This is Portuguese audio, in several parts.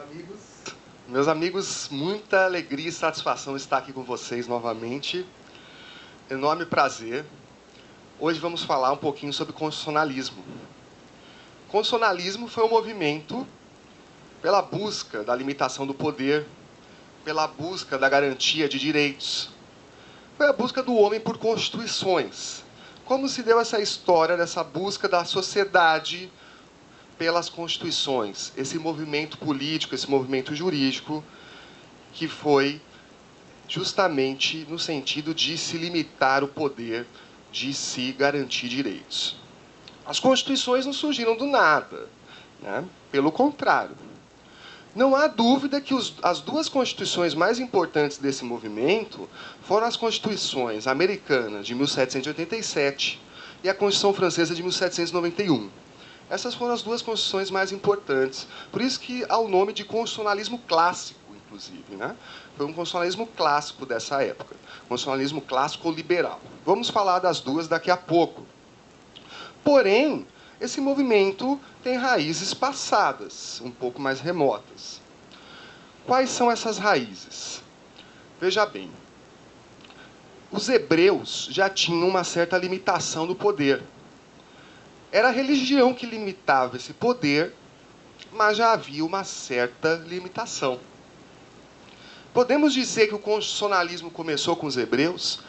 amigos. Meus amigos, muita alegria e satisfação estar aqui com vocês novamente. Enorme prazer. Hoje vamos falar um pouquinho sobre constitucionalismo. Constitucionalismo foi um movimento pela busca da limitação do poder, pela busca da garantia de direitos. Foi a busca do homem por constituições. Como se deu essa história dessa busca da sociedade pelas constituições, esse movimento político, esse movimento jurídico, que foi justamente no sentido de se limitar o poder, de se garantir direitos. As constituições não surgiram do nada, né? Pelo contrário. Não há dúvida que as duas constituições mais importantes desse movimento foram as constituições americanas de 1787 e a Constituição Francesa de 1791. Essas foram as duas constituições mais importantes. Por isso que há o nome de constitucionalismo clássico, inclusive, né? Foi um constitucionalismo clássico dessa época. Constitucionalismo clássico ou liberal. Vamos falar das duas daqui a pouco. Porém, esse movimento tem raízes passadas, um pouco mais remotas. Quais são essas raízes? Veja bem. Os hebreus já tinham uma certa limitação do poder. Era a religião que limitava esse poder, mas já havia uma certa limitação. Podemos dizer que o constitucionalismo começou com os hebreus?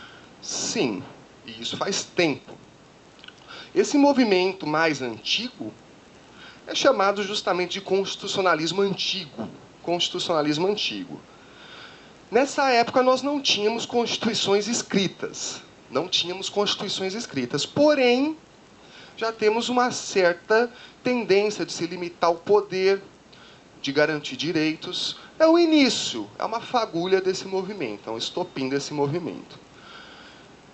Sim, e isso faz tempo. Esse movimento mais antigo é chamado justamente de constitucionalismo antigo. Constitucionalismo antigo. Nessa época, nós não tínhamos constituições escritas. Não tínhamos constituições escritas. Porém, já temos uma certa tendência de se limitar o poder, de garantir direitos. É o início, é uma fagulha desse movimento, é um estopim desse movimento.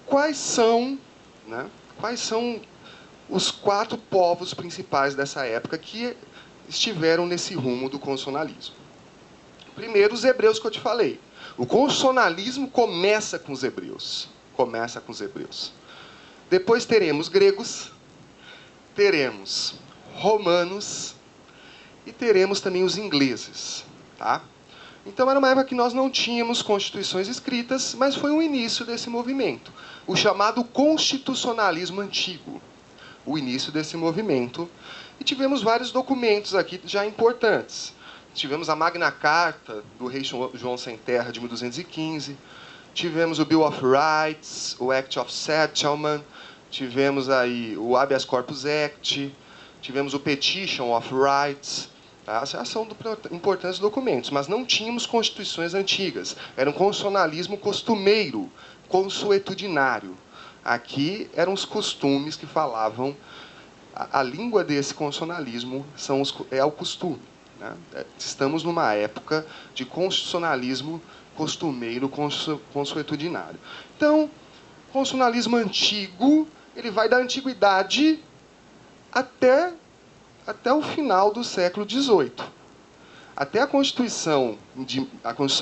Quais são os 4 povos principais dessa época que estiveram nesse rumo do constitucionalismo? Primeiro, os hebreus que eu te falei. O constitucionalismo começa com os hebreus. Começa com os hebreus. Depois teremos gregos, teremos romanos e teremos também os ingleses. Tá? Então, era uma época que nós não tínhamos constituições escritas, mas foi o início desse movimento. O chamado constitucionalismo antigo. O início desse movimento. E tivemos vários documentos aqui já importantes. Tivemos a Magna Carta, do rei João Sem Terra, de 1215. Tivemos o Bill of Rights, o Act of Settlement. Tivemos aí o Habeas Corpus Act. Tivemos o Petition of Rights. Tá? Já são importantes documentos, mas não tínhamos constituições antigas. Era um constitucionalismo costumeiro, consuetudinário. Aqui eram os costumes que falavam. A língua desse constitucionalismo é o costume. Né? Estamos numa época de constitucionalismo costumeiro, consuetudinário. Então, constitucionalismo antigo, ele vai da antiguidade até o final do século XVIII. Até a Constituição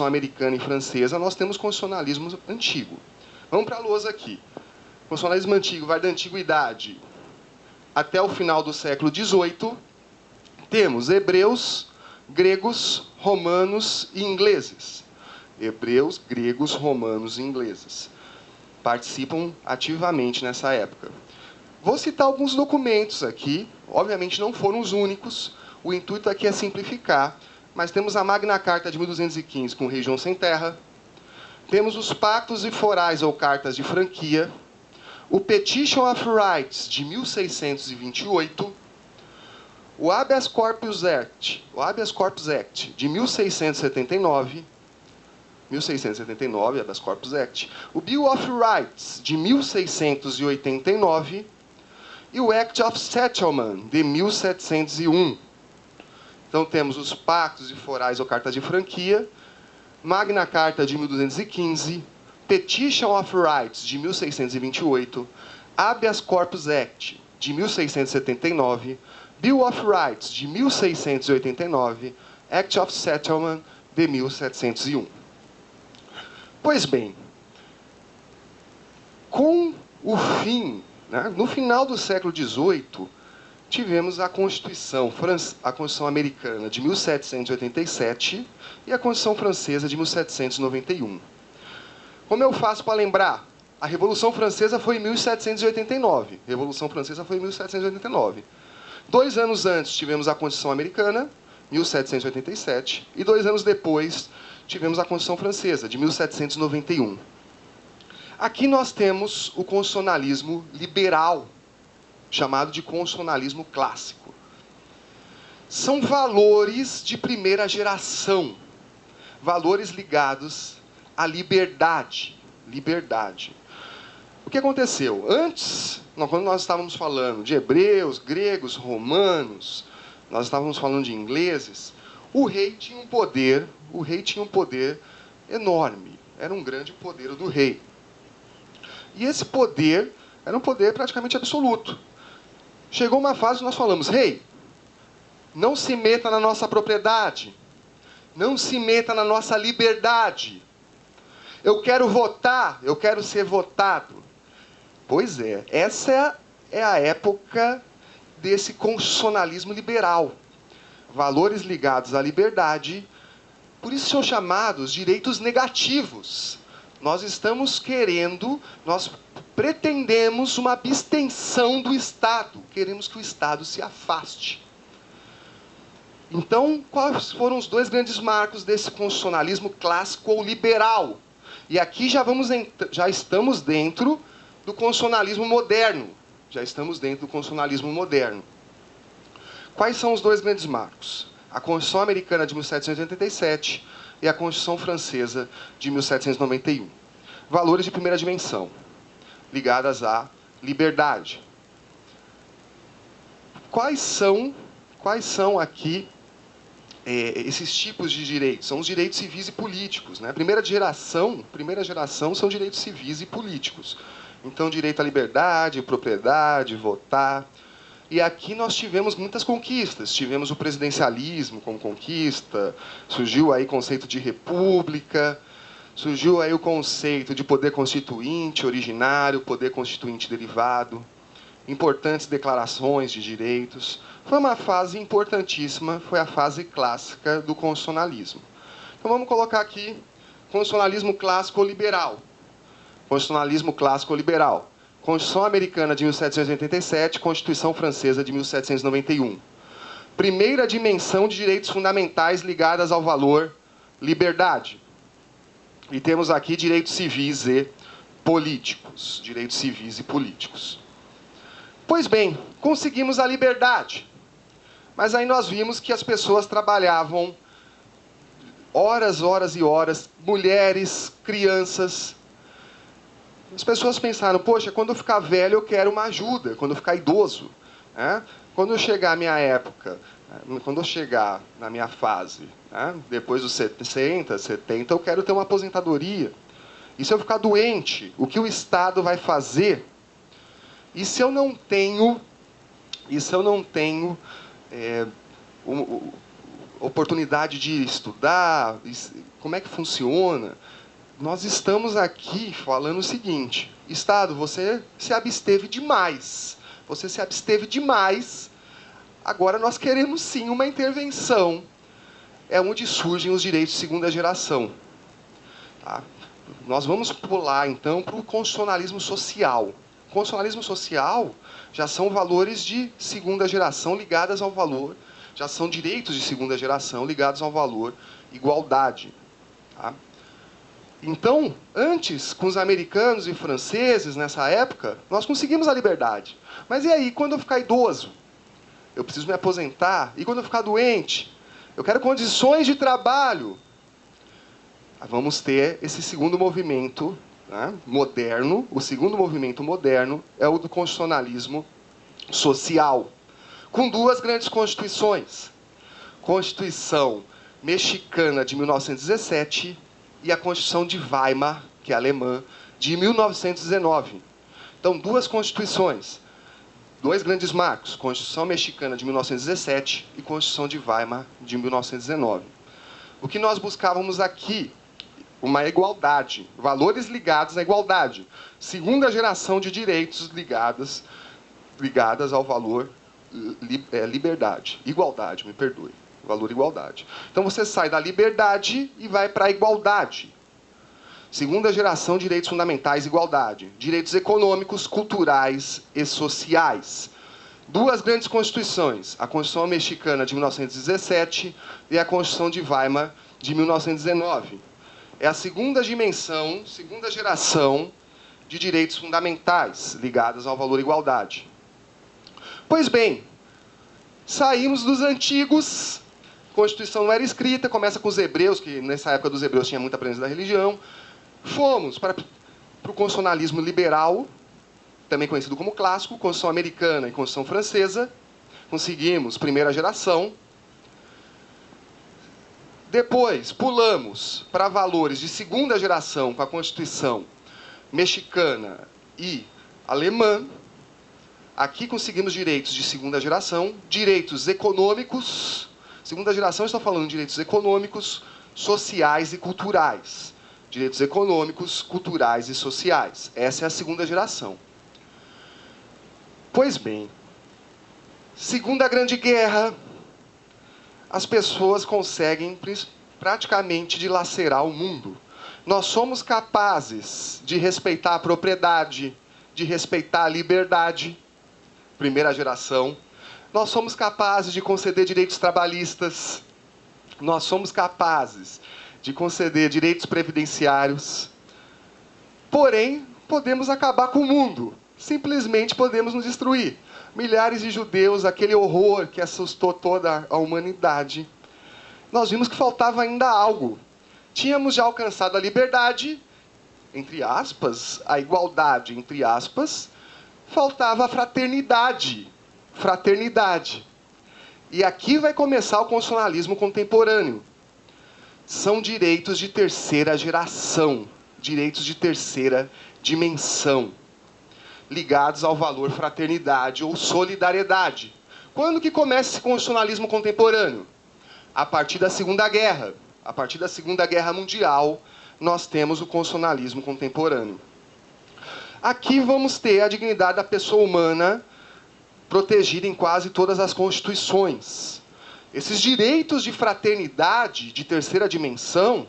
americana e francesa, nós temos constitucionalismo antigo. Vamos para a lousa aqui. O constitucionalismo antigo vai da antiguidade até o final do século XVIII. Temos hebreus, gregos, romanos e ingleses. Hebreus, gregos, romanos e ingleses participam ativamente nessa época. Vou citar alguns documentos aqui. Obviamente não foram os únicos. O intuito aqui é simplificar. Mas temos a Magna Carta de 1215 com o rei João Sem Terra. Temos os pactos e forais ou cartas de franquia. O Petition of Rights de 1628. O Habeas Corpus Act de 1679. 1679, Habeas Corpus Act. O Bill of Rights de 1689. E o Act of Settlement, de 1701. Então, temos os pactos e forais ou cartas de franquia, Magna Carta de 1215, Petition of Rights de 1628, Habeas Corpus Act de 1679, Bill of Rights de 1689, Act of Settlement de 1701. Pois bem, com o fim, né, no final do século XVIII, tivemos a Constituição Americana de 1787 e a Constituição Francesa de 1791. Como eu faço para lembrar? A Revolução Francesa foi em 1789. Revolução Francesa foi em 1789. 2 anos antes tivemos a Constituição Americana, 1787, e 2 anos depois tivemos a Constituição Francesa, de 1791. Aqui nós temos o constitucionalismo liberal, chamado de constitucionalismo clássico. São valores de primeira geração, valores ligados à liberdade. Liberdade. O que aconteceu? Antes, quando nós estávamos falando de hebreus, gregos, romanos, nós estávamos falando de ingleses, o rei tinha um poder enorme. Era um grande poder do rei. E esse poder era um poder praticamente absoluto. Chegou uma fase que nós falamos: rei, não se meta na nossa propriedade, não se meta na nossa liberdade. Eu quero votar, eu quero ser votado. Pois é, essa é a época desse constitucionalismo liberal. Valores ligados à liberdade, por isso são chamados direitos negativos. Nós pretendemos uma abstenção do Estado. Queremos que o Estado se afaste. Então, quais foram os 2 grandes marcos desse constitucionalismo clássico ou liberal? E aqui já estamos dentro do constitucionalismo moderno. Já estamos dentro do constitucionalismo moderno. Quais são os 2 grandes marcos? A Constituição Americana de 1787 e a Constituição Francesa de 1791. Valores de primeira dimensão, ligadas à liberdade. Quais são aqui esses tipos de direitos? São os direitos civis e políticos, né? Primeira geração são direitos civis e políticos. Então, direito à liberdade, propriedade, votar. E aqui nós tivemos muitas conquistas. Tivemos o presidencialismo como conquista, surgiu aí o conceito de república, surgiu aí o conceito de poder constituinte originário, poder constituinte derivado, importantes declarações de direitos. Foi uma fase importantíssima, foi a fase clássica do constitucionalismo. Então vamos colocar aqui constitucionalismo clássico ou liberal. Constitucionalismo clássico ou liberal. Constituição Americana de 1787, Constituição Francesa de 1791. Primeira dimensão de direitos fundamentais ligadas ao valor liberdade. E temos aqui direitos civis e políticos. Direitos civis e políticos. Pois bem, conseguimos a liberdade. Mas aí nós vimos que as pessoas trabalhavam horas e horas, mulheres, crianças. As pessoas pensaram: poxa, quando eu ficar velho eu quero uma ajuda, quando eu ficar idoso. Né? Quando eu chegar à minha época, quando eu chegar na minha fase, né? Depois dos 60, 70, eu quero ter uma aposentadoria. E se eu ficar doente, o que o Estado vai fazer? E se eu não tenho oportunidade de estudar, como é que funciona? Nós estamos aqui falando o seguinte: Estado, você se absteve demais. Você se absteve demais. Agora nós queremos sim uma intervenção. É onde surgem os direitos de segunda geração. Tá? Nós vamos pular então para o constitucionalismo social. O constitucionalismo social já são valores de segunda geração ligados ao valor, já são direitos de segunda geração ligados ao valor igualdade. Tá? Então, antes, com os americanos e franceses, nessa época, nós conseguimos a liberdade. Mas e aí, quando eu ficar idoso? Eu preciso me aposentar. E quando eu ficar doente? Eu quero condições de trabalho. Vamos ter esse segundo movimento, né, moderno. O segundo movimento moderno é o do constitucionalismo social, com 2 grandes constituições. Constituição Mexicana de 1917 e a Constituição de Weimar, que é alemã, de 1919. Então, 2 constituições, 2 grandes marcos: Constituição Mexicana de 1917 e Constituição de Weimar de 1919. O que nós buscávamos aqui? Uma igualdade, valores ligados à igualdade. Segunda geração de direitos ligadas ao valor liberdade, igualdade, me perdoe, valor igualdade. Então você sai da liberdade e vai para a igualdade. Segunda geração, direitos fundamentais, igualdade. Direitos econômicos, culturais e sociais. Duas grandes constituições, a Constituição Mexicana de 1917 e a Constituição de Weimar de 1919. É a segunda dimensão, segunda geração de direitos fundamentais ligados ao valor igualdade. Pois bem, saímos dos antigos, a Constituição não era escrita, começa com os hebreus, que nessa época dos hebreus tinha muita presença da religião. Fomos para o constitucionalismo liberal, também conhecido como clássico, Constituição americana e Constituição francesa. Conseguimos primeira geração. Depois, pulamos para valores de segunda geração com a Constituição mexicana e alemã. Aqui conseguimos direitos de segunda geração, direitos econômicos. Segunda geração, estou falando de direitos econômicos, sociais e culturais. Direitos econômicos, culturais e sociais. Essa é a segunda geração. Pois bem, Segunda Grande Guerra, as pessoas conseguem praticamente dilacerar o mundo. Nós somos capazes de respeitar a propriedade, de respeitar a liberdade, primeira geração. Nós somos capazes de conceder direitos trabalhistas. Nós somos capazes de conceder direitos previdenciários. Porém, podemos acabar com o mundo. Simplesmente podemos nos destruir. Milhares de judeus, aquele horror que assustou toda a humanidade. Nós vimos que faltava ainda algo. Tínhamos já alcançado a liberdade, entre aspas, a igualdade, entre aspas. Faltava a fraternidade. Fraternidade. E aqui vai começar o constitucionalismo contemporâneo. São direitos de terceira geração, direitos de terceira dimensão, ligados ao valor fraternidade ou solidariedade. Quando que começa esse constitucionalismo contemporâneo? A partir da Segunda Guerra. A partir da Segunda Guerra Mundial, nós temos o constitucionalismo contemporâneo. Aqui vamos ter a dignidade da pessoa humana protegida em quase todas as constituições. Esses direitos de fraternidade de terceira dimensão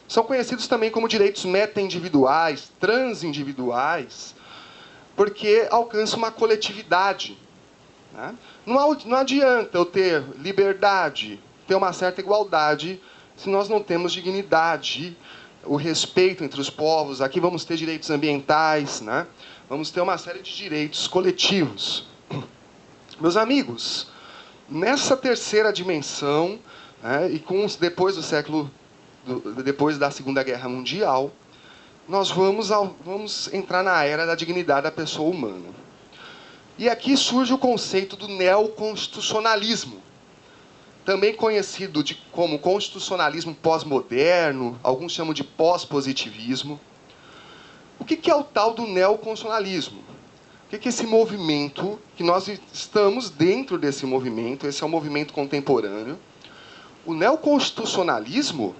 são conhecidos também como direitos meta-individuais, transindividuais, porque alcançam uma coletividade. Né? Não adianta eu ter liberdade, ter uma certa igualdade, se nós não temos dignidade, o respeito entre os povos. Aqui vamos ter direitos ambientais, né? Vamos ter uma série de direitos coletivos. Meus amigos, nessa terceira dimensão, né, e depois da Segunda Guerra Mundial, nós vamos entrar na era da dignidade da pessoa humana. E aqui surge o conceito do neoconstitucionalismo, também conhecido como constitucionalismo pós-moderno, alguns chamam de pós-positivismo. O que é o tal do neoconstitucionalismo? O que é esse movimento, que nós estamos dentro desse movimento, esse é o movimento contemporâneo. O neoconstitucionalismo,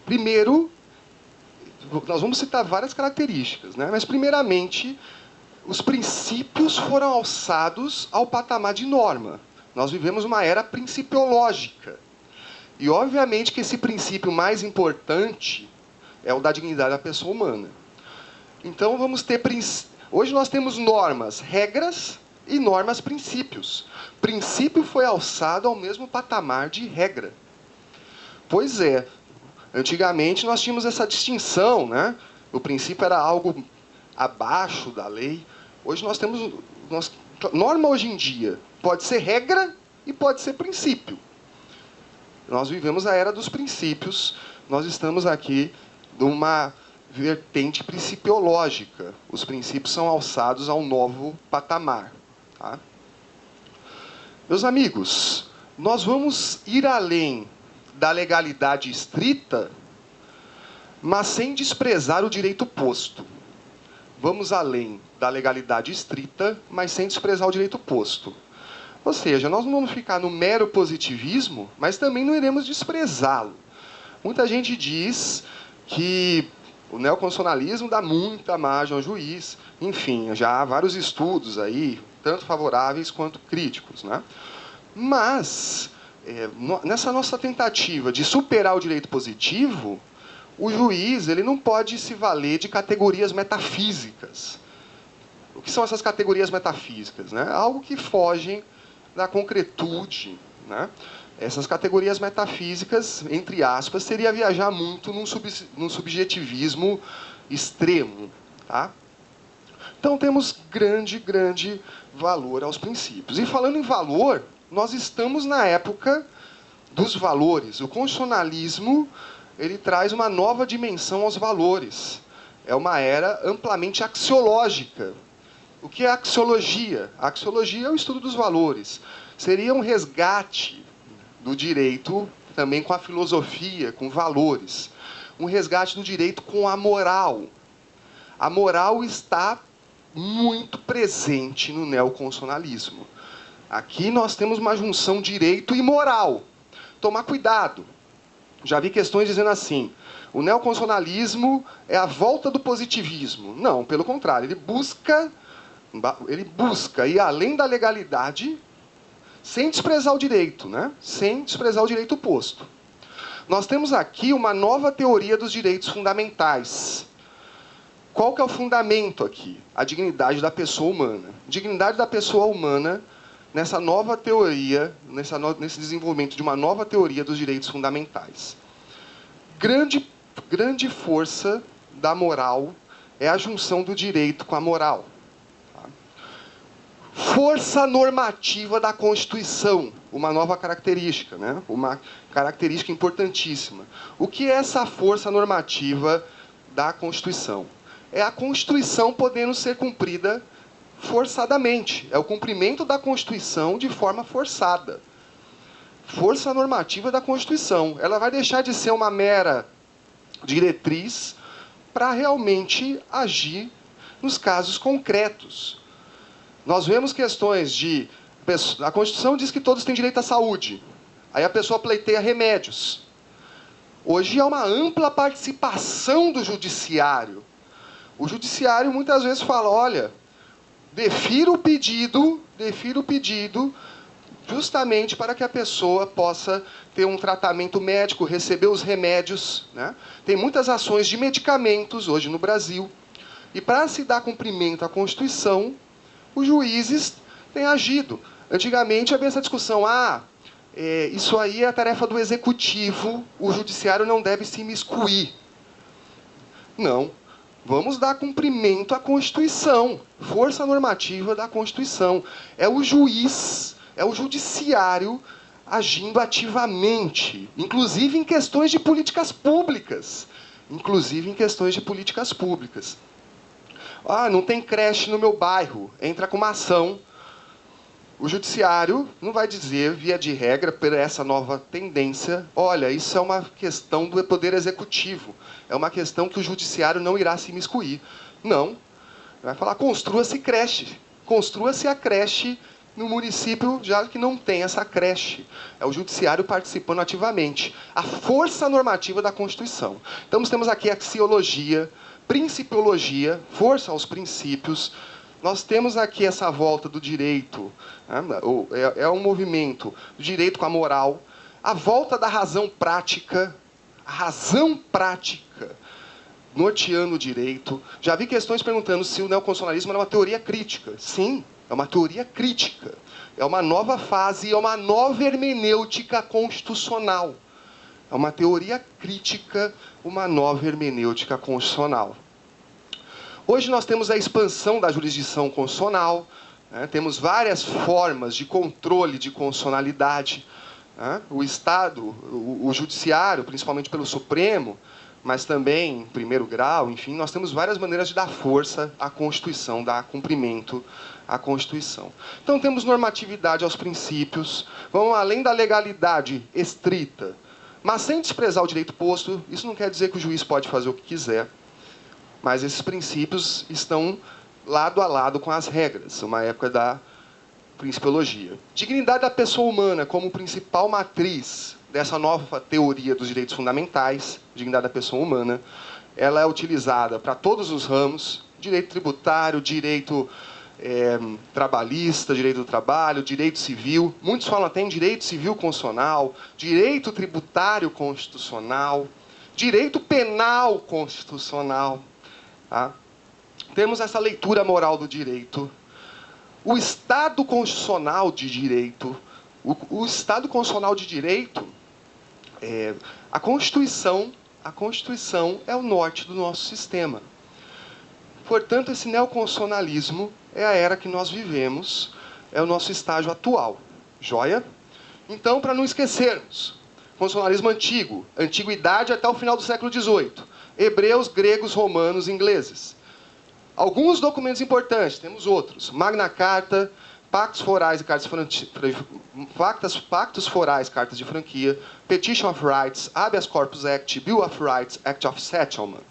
primeiro, nós vamos citar várias características, né? Mas, primeiramente, os princípios foram alçados ao patamar de norma. Nós vivemos uma era principiológica. E, obviamente, que esse princípio mais importante é o da dignidade da pessoa humana. Então, vamos ter hoje nós temos normas, regras e normas, princípios. Princípio foi alçado ao mesmo patamar de regra. Pois é, antigamente nós tínhamos essa distinção, né? O princípio era algo abaixo da lei. Hoje nós temos... norma hoje em dia pode ser regra e pode ser princípio. Nós vivemos a era dos princípios. Nós estamos aqui numa vertente principiológica. Os princípios são alçados a um novo patamar. Tá? Meus amigos, nós vamos ir além da legalidade estrita, mas sem desprezar o direito posto. Vamos além da legalidade estrita, mas sem desprezar o direito posto. Ou seja, nós não vamos ficar no mero positivismo, mas também não iremos desprezá-lo. Muita gente diz que o neoconstitucionalismo dá muita margem ao juiz. Enfim, já há vários estudos aí, tanto favoráveis quanto críticos, né? Mas, nessa nossa tentativa de superar o direito positivo, o juiz ele não pode se valer de categorias metafísicas. O que são essas categorias metafísicas? Né? Algo que fogem da concretude. Né? Essas categorias metafísicas, entre aspas, seria viajar muito num subjetivismo extremo. Tá? Então, temos grande valor aos princípios. E falando em valor, nós estamos na época dos valores. O constitucionalismo ele traz uma nova dimensão aos valores. É uma era amplamente axiológica. O que é axiologia? A axiologia é o estudo dos valores. Seria um resgate do direito também com a filosofia, com valores. Um resgate do direito com a moral. A moral está muito presente no neoconstitucionalismo. Aqui nós temos uma junção direito e moral. Tomar cuidado. Já vi questões dizendo assim, o neoconstitucionalismo é a volta do positivismo. Não, pelo contrário, ele busca ir além da legalidade sem desprezar o direito, né? Sem desprezar o direito posto. Nós temos aqui uma nova teoria dos direitos fundamentais. Qual que é o fundamento aqui? A dignidade da pessoa humana. Dignidade da pessoa humana nessa nova teoria, nesse desenvolvimento de uma nova teoria dos direitos fundamentais. Grande força da moral é a junção do direito com a moral. Tá? Força normativa da Constituição, uma nova característica, né? Uma característica importantíssima. O que é essa força normativa da Constituição? É a Constituição podendo ser cumprida forçadamente. É o cumprimento da Constituição de forma forçada. Força normativa da Constituição. Ela vai deixar de ser uma mera diretriz para realmente agir nos casos concretos. Nós vemos questões de... A Constituição diz que todos têm direito à saúde. Aí a pessoa pleiteia remédios. Hoje há uma ampla participação do judiciário. O judiciário muitas vezes fala, olha, defiro o pedido justamente para que a pessoa possa ter um tratamento médico, receber os remédios. Né? Tem muitas ações de medicamentos hoje no Brasil. E para se dar cumprimento à Constituição, os juízes têm agido. Antigamente havia essa discussão, isso aí é a tarefa do executivo, o judiciário não deve se imiscuir. Não. Vamos dar cumprimento à Constituição, força normativa da Constituição. É o juiz, é o judiciário agindo ativamente, inclusive em questões de políticas públicas. Não tem creche no meu bairro, entra com uma ação. O judiciário não vai dizer, via de regra, por essa nova tendência, olha, isso é uma questão do poder executivo, é uma questão que o judiciário não irá se imiscuir. Não. Vai falar, construa-se a creche no município, já que não tem essa creche. É o judiciário participando ativamente. A força normativa da Constituição. Então, nós temos aqui axiologia, principiologia, força aos princípios. Nós temos aqui essa volta do direito, né? É um movimento do direito com a moral, a volta da razão prática, norteando o direito. Já vi questões perguntando se o neoconstitucionalismo era uma teoria crítica. Sim, é uma teoria crítica. É uma nova fase, é uma nova hermenêutica constitucional. É uma teoria crítica, uma nova hermenêutica constitucional. Hoje nós temos a expansão da jurisdição constitucional, né? Temos várias formas de controle de constitucionalidade. Né? O Estado, o Judiciário, principalmente pelo Supremo, mas também em primeiro grau, enfim, nós temos várias maneiras de dar força à Constituição, dar cumprimento à Constituição. Então temos normatividade aos princípios, vamos além da legalidade estrita, mas sem desprezar o direito posto. Isso não quer dizer que o juiz pode fazer o que quiser. Mas esses princípios estão lado a lado com as regras, uma época da principiologia. Dignidade da pessoa humana como principal matriz dessa nova teoria dos direitos fundamentais, dignidade da pessoa humana, ela é utilizada para todos os ramos, direito tributário, direito trabalhista, direito do trabalho, direito civil. Muitos falam até em direito civil constitucional, direito tributário constitucional, direito penal constitucional. Tá? Temos essa leitura moral do direito. O Estado constitucional de direito, o Estado constitucional de direito, a Constituição é o norte do nosso sistema. Portanto, esse neoconstitucionalismo é a era que nós vivemos, é o nosso estágio atual. Joia? Então, para não esquecermos, constitucionalismo antigo, antiguidade até o final do século XVIII. Hebreus, gregos, romanos, ingleses. Alguns documentos importantes, temos outros. Magna Carta, Pactos Forais e Cartas de Franquia, Petition of Rights, Habeas Corpus Act, Bill of Rights, Act of Settlement.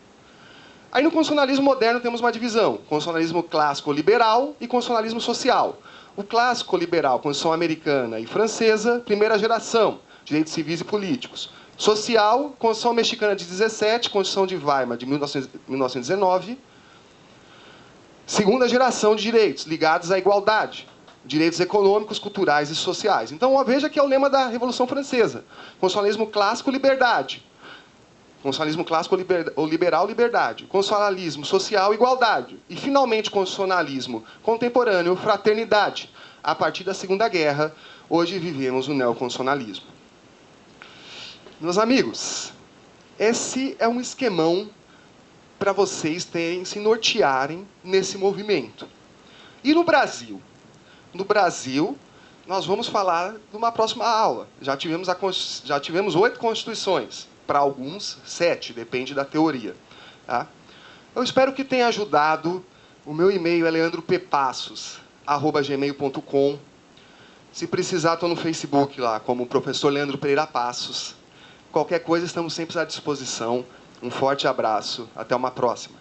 Aí no constitucionalismo moderno temos uma divisão, constitucionalismo clássico liberal e constitucionalismo social. O clássico liberal, Constituição americana e francesa, primeira geração, direitos civis e políticos. Social, Constituição mexicana de 17, Constituição de Weimar de 1919. Segunda geração de direitos ligados à igualdade, direitos econômicos, culturais e sociais. Então veja que é o lema da Revolução Francesa. Constitucionalismo clássico, liberdade. Constitucionalismo clássico ou liberal, liberdade. Constitucionalismo social, igualdade. E, finalmente, constitucionalismo contemporâneo, fraternidade. A partir da Segunda Guerra, hoje vivemos o neoconstitucionalismo. Meus amigos, esse é um esquemão para vocês se nortearem nesse movimento. E no Brasil? No Brasil, nós vamos falar numa próxima aula. Já tivemos 8 constituições. Para alguns, 7, depende da teoria. Tá? Eu espero que tenha ajudado. O meu e-mail é leandropepassos@gmail.com. Se precisar, estou no Facebook lá, como professor Leandro Pereira Passos. Qualquer coisa, estamos sempre à disposição. Um forte abraço. Até uma próxima.